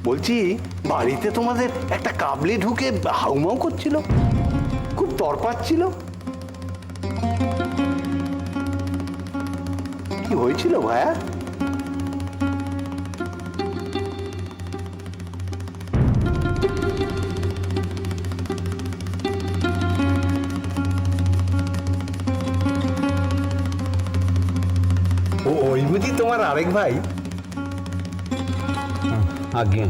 বলছি বাড়িতে তোমাদের একটা কাবলি ঢুকে হাউমাউ করছিল, খুব তরপাচ্ছিল, কি হয়েছিল ভায়া? ওই বুঝি তোমার আরেক ভাই? আগে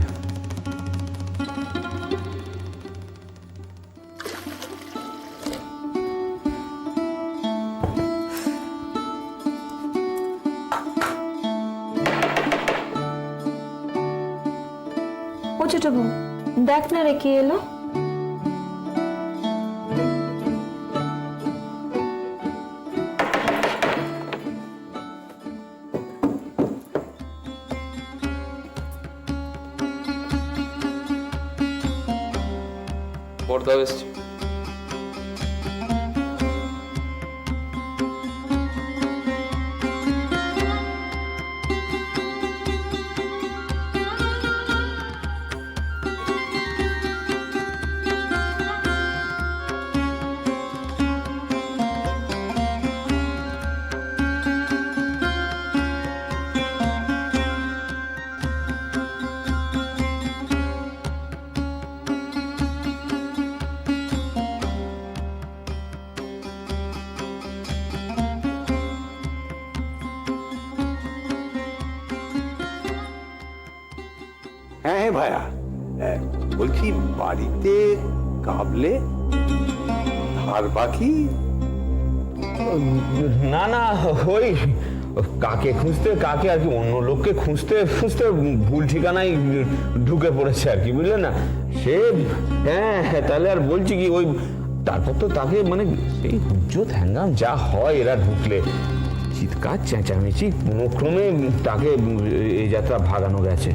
ও ছোট বউ, দেখ না রে কে এলো। পর্দা এসছে। হ্যাঁ হ্যাঁ ভায়া, বলছি বাড়িতে কাবলে ধার বাকি? না না, ওই কাকে খুঁজতে কাকে আর কি, অন্য লোককে খুঁজতে খুঁজতে ভুল ঠিকানায় ঢুকে পড়েছে আর কি, বুঝলে না সে। হ্যাঁ হ্যাঁ, তাহলে আর বলছি কি, ওই তারপর তো তাকে মানে সেই হুজ্জত হ্যাঙ্গাম যা হয় এরা ঢুকলে, চিৎকার চেঁচামেচি, কোনোক্রমে তাকে এই যাত্রা ভাগানো গেছে।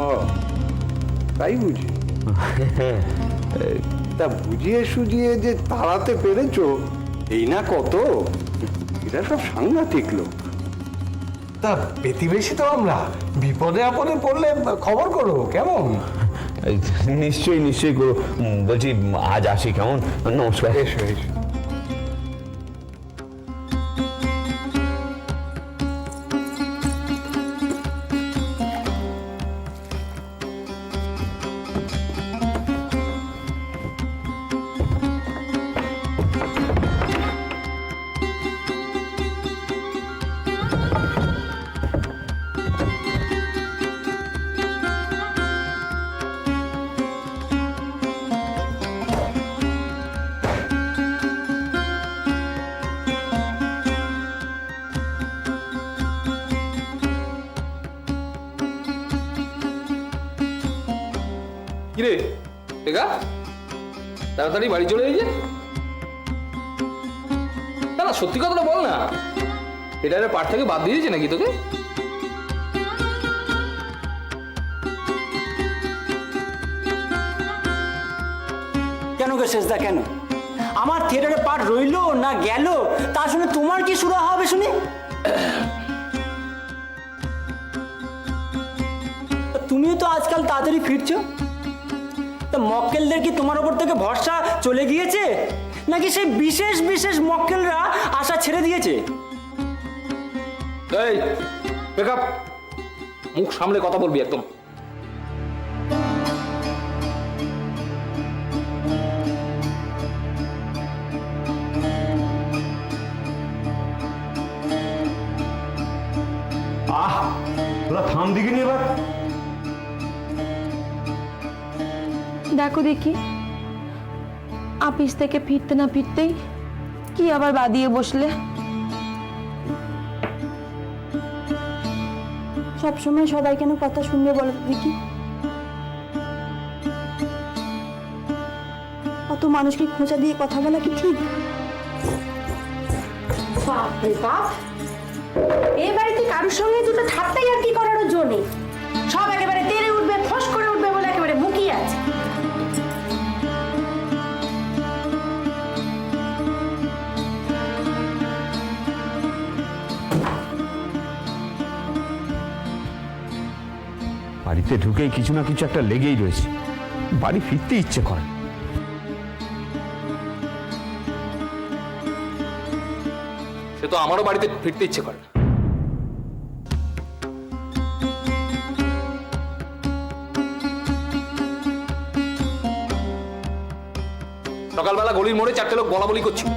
ও তাই বুঝি? তা বুঝিয়ে সুঝিয়ে যে তাড়াতে পেরেছো এই না কত, এরা সব সাংঘাতিক লোক। তা প্রতিবেশী তো আমরা, বিপদে আপদে পড়লে খবর করো কেমন? নিশ্চয়ই নিশ্চয়ই করো। বলছি আজ আসি, কেমন? নমস্কার। এসো এসো। কিরে দেখা তাড়াতাড়ি বাড়ি চলে এই যে, না না সত্যি কথাটা বল না, এটা পাঠ থেকে বাদ দিয়ে দিয়েছে নাকি তোকে? কেন গো শেষদা, কেন আমার থিয়েটারে পাঠ রইলো না গেল তা শুনে তোমার কি শুরু হবে শুনি? তুমিও তো আজকাল তাড়াতাড়ি ফিরছো, তা মক্কেলদের কি তোমার ওপর থেকে ভরসা চলে গিয়েছে, নাকি সেই বিশেষ বিশেষ মক্কেলরা আশা ছেড়ে দিয়েছে? এই বেকআপ, মুখ সামলে কথা বলবি একদম। তোরা থাম দিকে নিয়ে এবার। দেখো দেখি, অফিস থেকে ফিরতে না ফিরতেই কি আবার বাদিয়ে বসলে। সবসময় সবাই কেন কথা শুনবে বলো দেখি? অত মানুষকে খোঁচা দিয়ে কথা বলা কি ঠিক? বাপরে বাপ, এ বাড়িতে কারোর সঙ্গে দুটো ঠাট্টাই আর কি করারও জো নেই। সব একেবারে তেড়ে উঠবে, ফস করে উঠবে বলে একেবারে মুখিয়ে আছে। বাড়িতে ঢুকেই কিছু না কিছু একটা লেগেই রয়েছে, বাড়ি ফিরতে ইচ্ছে করে। সে তো আমারও বাড়িতে ফিরতে ইচ্ছে করে না। সকালবেলা গলির মোড়ে 4টে লোক বলা বলি করছিল,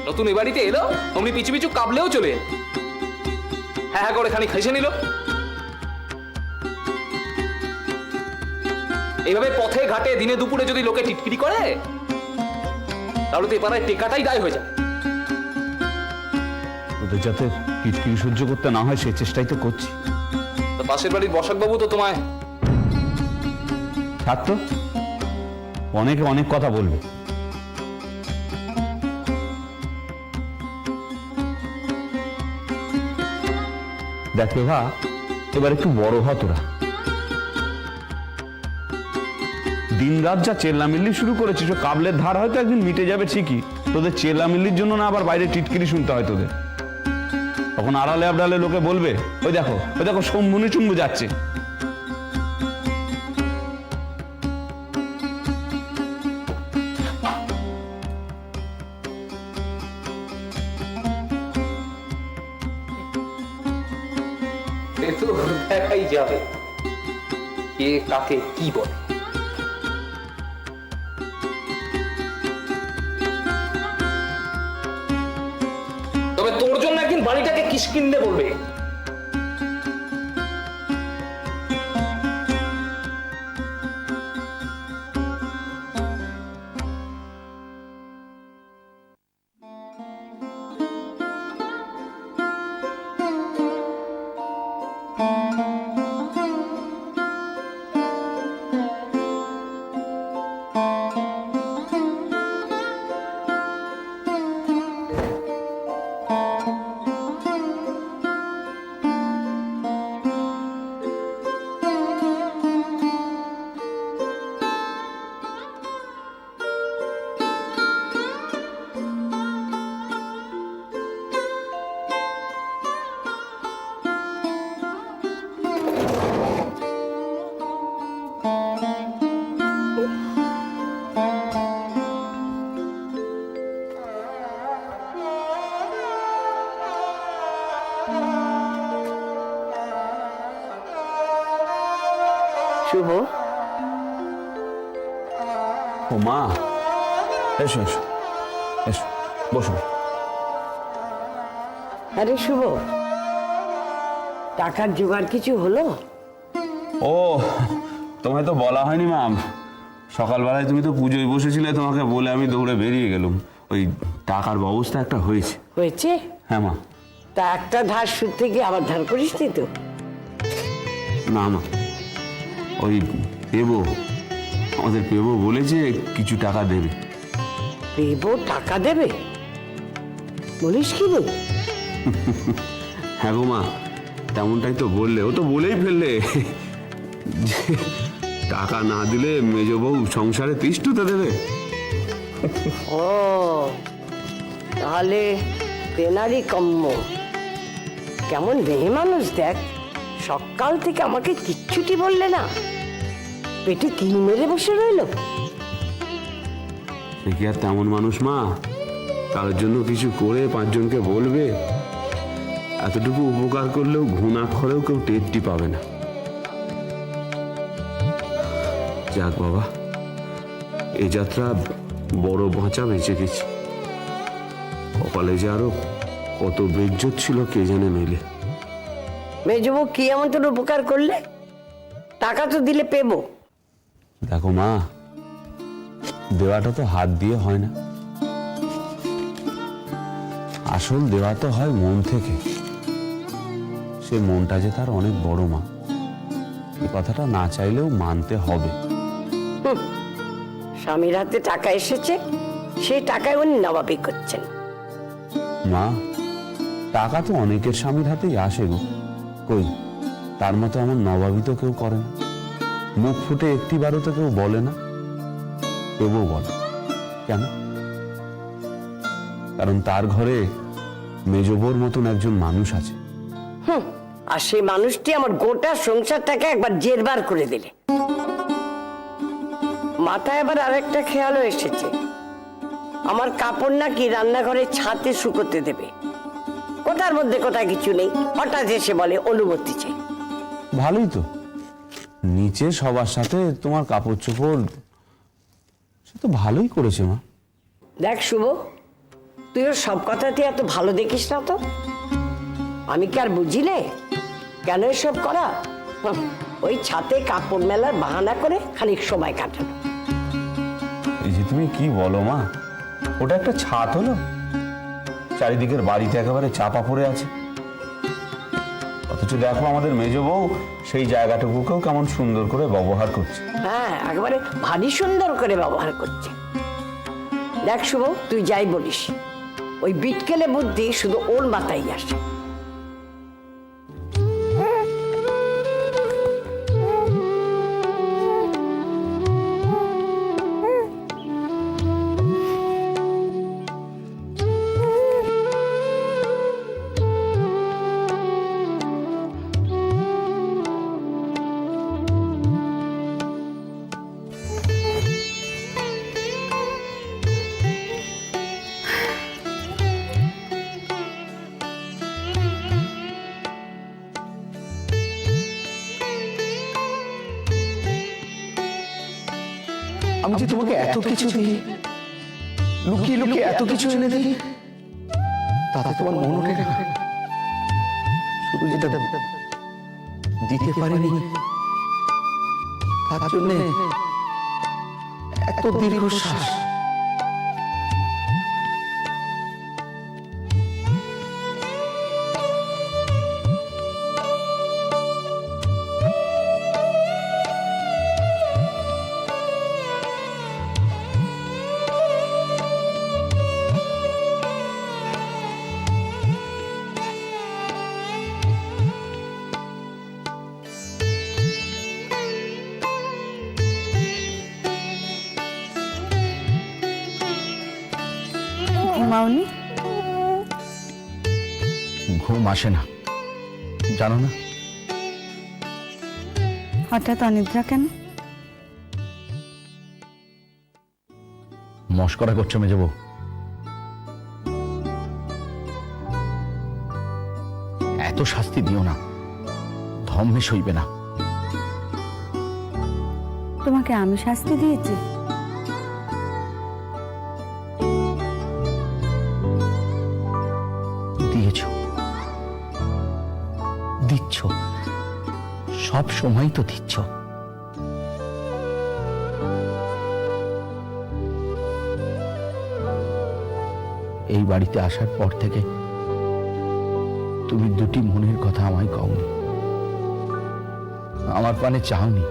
নতুন এই বাড়িতে এলো অমনি পিছু পিছু কাবলেও চলে এলো, হ্যাঁ হ্যাঁ করে খানি খেসে নিল। এইভাবে পথে ঘাটে দিনে দুপুরে যদি লোকে টিটকিরি করে তাহলে তো এ পাড়ায় টেকাটাই দায় হয়ে যায়। ওদের যাতে কিটকিরি সহ্য করতে না হয় সে চেষ্টাই তো করছি। তো পাশের বাড়ির বসাকবাবু তো তোমায় থাক তো, অনেকে অনেক কথা বলবে। দেখ প্রভা, এবার একটু বড় হ তোরা। দিন রাত যা চেল্লামিল্লি শুরু করেছিস, ও কাবলের ধার হয়তো একদিন মিটে যাবে ঠিকই, তোদের চেল্লামিল্লির জন্য না আবার বাইরে টিটকিরি শুনতে হয় তোদের। তখন আড়ালে আবডালে লোকে বলবে ওই দেখো শম্ভুনি চুম্বু যাচ্ছে। সে তো দেখাই যাবে কে কাকে কি বলে। তবে তোর জন্য একদিন বাড়িটাকে কিসকিন্দে বলবে। শুভ, ও মা, এসো এসো এসো, বসো। আরে শুভ, টাকার জোগাড় কিছু হলো? ও, তোমায় তো বলা হয়নি মা, সকালবেলায় তুমি তো পুজোয় বসেছিলে, তোমাকে বলে আমি দৌড়ে বেরিয়ে গেলাম। ওই টাকার ব্যবস্থা একটা হয়েছে। হয়েছে? হ্যাঁ মা। তা একটা ধার সুদ থেকে আবার ধার করিস নি তো? না মা, ওই আমাদের পেবো বলেছে কিছু টাকা দেবে। পেবো টাকা দেবে? বলিস কি রে? হ্যাঁ গো মা, তেমনটাই তো বললে, ও তো বলেই ফেললে যে টাকা না দিলে মেজ বউ সংসারে তিষ্ঠতে দেবে। ও, তাহলে তেনারই কম্ম। কেমন মেয়ে মানুষ দেখ, সকাল থেকে আমাকে কিচ্ছুটি বললে না, পেটে কিল মেরে বসে রইল। সে কি আর তেমন মানুষ মা, তার জন্য কিছু করে 5 জনকে বলবে? এতটুকু উপকার করলেও ঘুণাক্ষরেও কেউ টেরটি পাবে না। যাক বাবা, এই যাত্রা বড় বাঁচা বেঁচে গেছি। কপালে যে আরো কত বেজ্জত ছিল কে জানে নইলে। মেজবু কি এমন তোর উপকার করলে? টাকা তো দিলে পেবো। দেখো মা, দেওয়াটা তো হাত দিয়ে হয় না, আসল দেওয়া তো হয় মন থেকে। সে মনটা যে তার অনেক বড় মা, এই কথাটা না চাইলেও মানতে হবে। স্বামীর হাতে টাকা এসেছে, সেই টাকায় উনি নবাবি করছেন। মা, টাকা তো অনেকের স্বামীর হাতেই আসে গো, কই তার মতো এমন নবাবি তো কেউ করে না। মুখ ফুটে একটিবারও তো কেউ বলে না। কেউ বলে কেন? কারণ তার ঘরে মেজবোর মতন একজন মানুষ আছে। আর সেই মানুষটি আমার গোটা সংসারটাকে একবার জেরবার করে দিলে। মাথায় আবার আরেকটা খেয়ালও এসেছে, আমার কাপড় নাকি রান্নাঘরের ছাদে শুকোতে দেবে। কোথার মধ্যে কোথায় কিছু নেই, হঠাৎ এসে বলে অনুমতি চাই। ভালোই তো, নিচে সবার সাথে তোমার কাপড় চোপড়, সে তো ভালোই করেছে মা। দেখ শুভ, তুইও সব কথাতে এত ভালো দেখিস না তো। আমি কি আর বুঝিলে কেন এসব করা? ওই ছাতে কাপড় মেলার বাহানা করে খানিক সময় কাটানো। এই যে তুমি কি বলো মা, ওটা একটা ছাদ হলো, চারিদিকের বাড়িতে একেবারে চাপা পড়ে আছে। অথচ দেখো আমাদের মেজ বউ সেই জায়গাটুকুকেও কেমন সুন্দর করে ব্যবহার করছে। হ্যাঁ, একেবারে ভারী সুন্দর করে ব্যবহার করছে। দেখ শুভ, তুই যাই বলিস, ওই বিটকেলে বুদ্ধি শুধু ওর মাথায় আসে। আমি যে তোমাকে এত কিছু দিই, লুকিয়ে লুকিয়ে এত কিছু এনে দিই, তাতে তোমার মন ওঠে না? শুধু যেটা দিতে পারিনি তার জন্য এত দীর্ঘশ্বাস। ঘুমাওনি? ঘুম আসে না, জানো না? হঠাৎ অনিদ্রা কেন? মস্করা করছো মেজে বউ? এত শাস্তি দিও না, ধম্মে সইবে না। তোমাকে আমি শাস্তি দিয়েছি? দিয়েছো, দিচ্ছ, সব সময় তো দিচ্ছ। এই বাড়িতে আসার পর থেকে তুমি দুটি মনের কথা আমায় কওনি, আমার পানে চাওনি,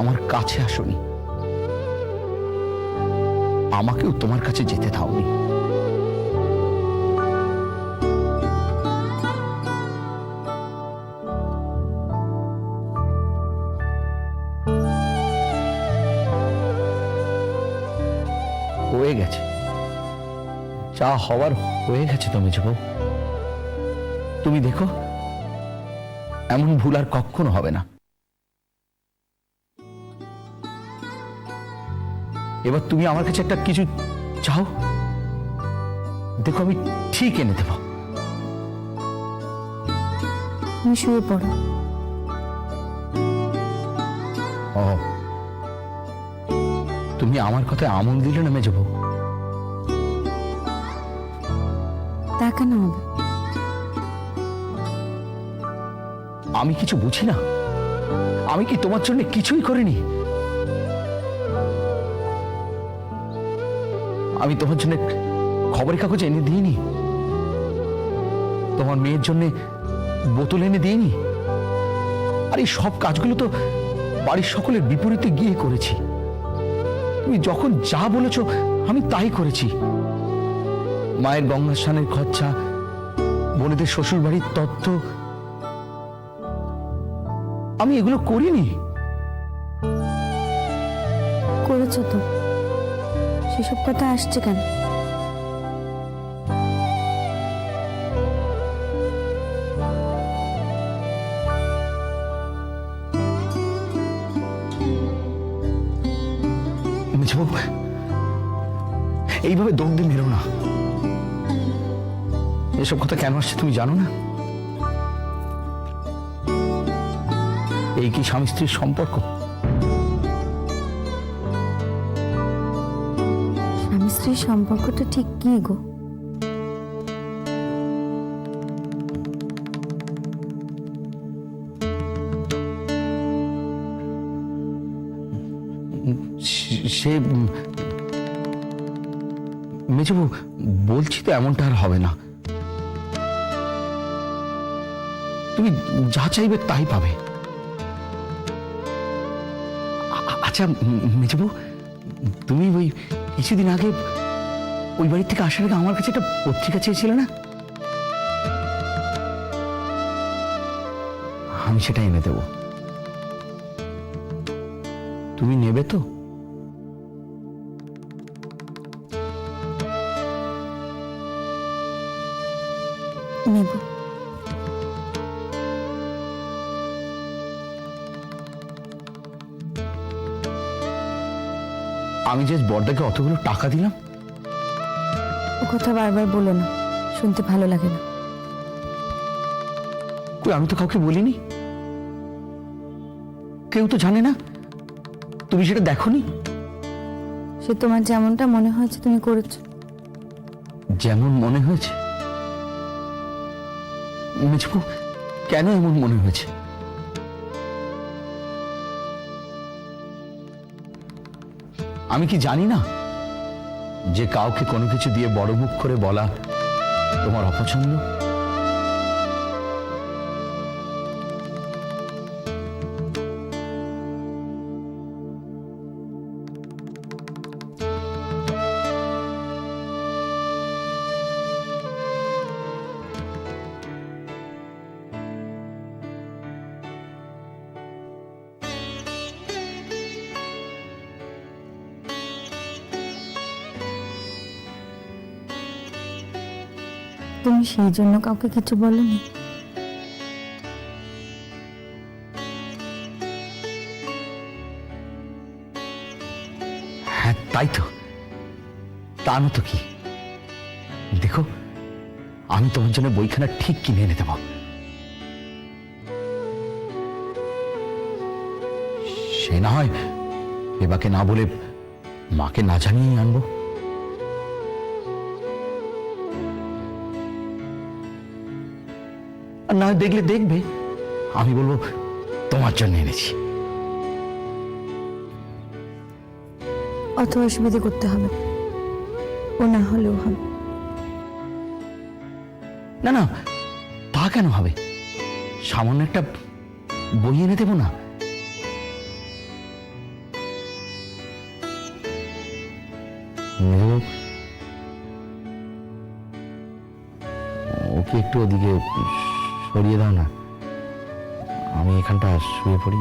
আমার কাছে আসোনি, আমাকেও তোমার কাছে যেতে দাওনি। হয়ে গেছে, যা হওয়ার হয়ে গেছে। তুমি যাবো, তুমি দেখো এমন ভুল আর কখনো হবে না। এবার তুমি আমার কাছে একটা কিছু চাও, দেখো আমি ঠিক এনে দেব। তুমি শুয়ে পড়ো। ও, তুমি আমার কথায় আমল দিলে না মেজবো? তা কেন হবে? আমি কিছু বুঝি না? আমি কি তোমার জন্য কিছুই করিনি? আমি তোমার জন্য খবরের কাগজ এনে দিইনি? তোমার মেয়ের জন্য বোতল এনে দিইনি? আর এই সব কাজগুলো তো বাড়ির সকলের বিপরীতে গিয়ে করেছি। তুমি যখন যা বলেছো আমি তাই করেছি। মায়ের গঙ্গা স্নানের খরচা, বোনেদের শ্বশুর বাড়ির তত্ত্ব, আমি এগুলো করিনি? করেছো তো, সেসব কথা আসছে কেন? মেজো, এইভাবে দৌড় দিয়ে মেরো না। এসব কথা কেন আসছে তুমি জানো না? এই কি স্বামী স্ত্রীর সম্পর্ক? স্বামী স্ত্রীর সম্পর্কটা ঠিক কি গো? সে মেজবু, বলছি তো এমনটা আর হবে না। তুমি যা চাইবে তাই পাবে। আচ্ছা মেজবু, তুমি ওই কিছুদিন আগে ওই বাড়ি থেকে আসার আগে আমার কাছে একটা পত্রিকা চেয়েছিলে না? আমি সেটা এনে দেব। তুমি নেবে তো? নেব। আমি যে বড়দাকে অতগুলো টাকা দিলাম। ও কথা বারবার বলো না, শুনতে ভালো লাগে না। কই, আমি তো কাউকে বলিনি। কেউ তো জানে না। তুমি সেটা দেখোনি? সে তোমার যেমনটা মনে হয়েছে তুমি করেছো। যেমন মনে হয়েছে? মেজবু, কেন এমন মনে হয়েছে? আমি কি জানি না যে কাউকে কোনো কিছু দিয়ে বড় মুখ করে বলা তোমার অপছন্দ? তুমি সেই জন্য কাউকে কিছু বলনি? হ্যাঁ, তাই তো। তা না তো কি। দেখো, আমি তোমার জন্য বইখানা ঠিক কিনে এনে দেব। সে না হয় এবাকে না বলে মাকে না জানিয়ে আনবো। আর না হয় দেখলে দেখবে, আমি বলবো তোমার জন্য এনেছি। অত অসুবিধে করতে হবে, ও না হলেও হবে। না না, তা কেন হবে? সামান্য একটা বই এনে দেবো না? ওকে একটু ওদিকে সরিয়ে দাও না, আমি এখানটা শুয়ে পড়ি।